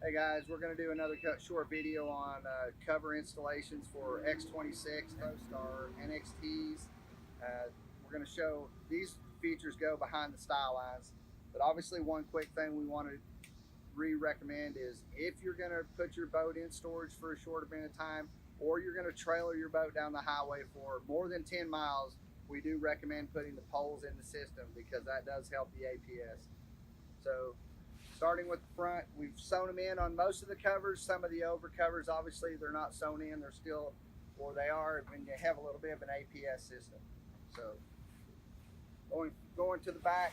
Hey guys, we're going to do another short video on cover installations for X26, ProStar, NXTs. We're going to show these features go behind the style lines, but obviously one quick thing we want to recommend is if you're going to put your boat in storage for a short amount of time, or you're going to trailer your boat down the highway for more than 10 miles, we do recommend putting the poles in the system because that does help the APS. So starting with the front, we've sewn them in on most of the covers. Some of the over covers, obviously they're not sewn in, they're still, or they are when you have a little bit of an APS system. So going to the back,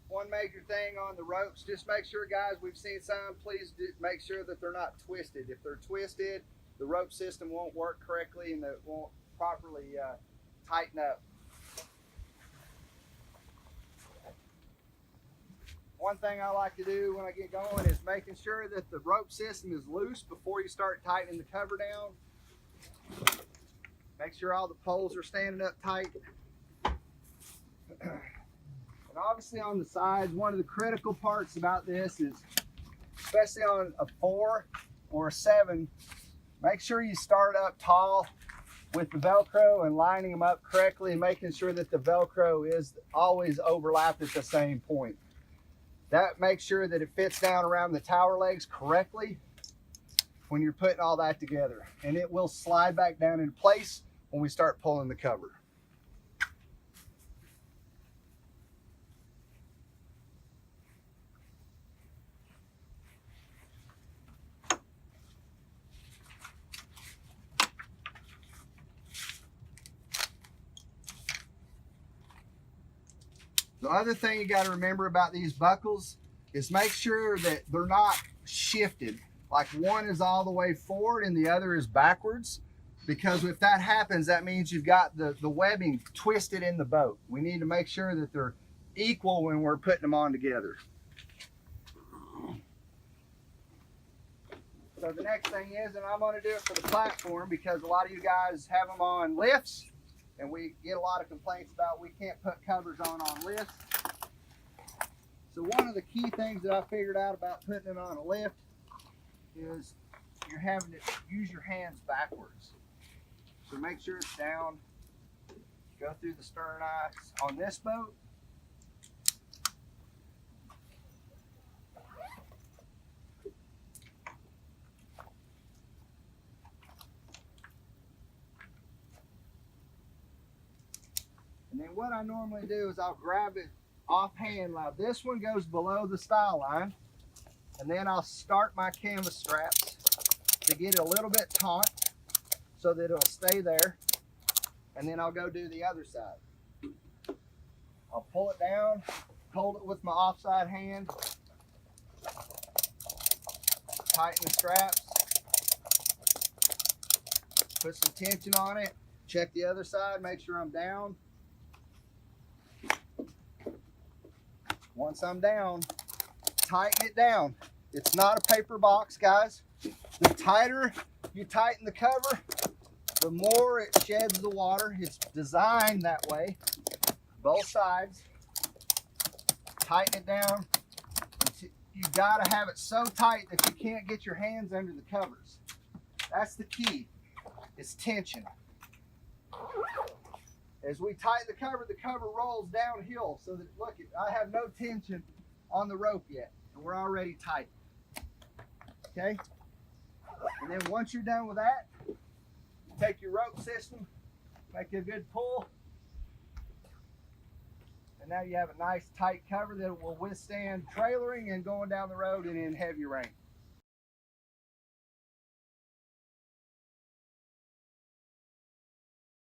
one major thing on the ropes, just make sure, guys, we've seen some, please make sure that they're not twisted. If they're twisted, the rope system won't work correctly and it won't properly tighten up. One thing I like to do when I get going is making sure that the rope system is loose before you start tightening the cover down. Make sure all the poles are standing up tight. And obviously on the sides, one of the critical parts about this is, especially on a 4 or a 7, make sure you start up tall with the Velcro and lining them up correctly and making sure that the Velcro is always overlapped at the same point. That makes sure that it fits down around the tower legs correctly when you're putting all that together. And it will slide back down into place when we start pulling the cover. The other thing you got to remember about these buckles is make sure that they're not shifted. Like one is all the way forward and the other is backwards. Because if that happens, that means you've got the webbing twisted in the boat. We need to make sure that they're equal when we're putting them on together. So the next thing is, and I'm going to do it for the platform because a lot of you guys have them on lifts. And we get a lot of complaints about we can't put covers on lifts. So one of the key things that I figured out about putting it on a lift is you're having to use your hands backwards. So make sure it's down. Go through the stern eye on this boat. And then what I normally do is I'll grab it offhand. Now this one goes below the style line. And then I'll start my canvas straps to get it a little bit taut so that it'll stay there. And then I'll go do the other side. I'll pull it down, hold it with my offside hand, tighten the straps, put some tension on it, check the other side, make sure I'm down. Once I'm down, tighten it down. It's not a paper box, guys. The tighter you tighten the cover, the more it sheds the water. It's designed that way, both sides. Tighten it down. You gotta have it so tight that you can't get your hands under the covers. That's the key, it's tension. As we tighten the cover rolls downhill so that, look, I have no tension on the rope yet, and we're already tight. Okay? And then once you're done with that, take your rope system, make a good pull, and now you have a nice tight cover that will withstand trailering and going down the road and in heavy rain.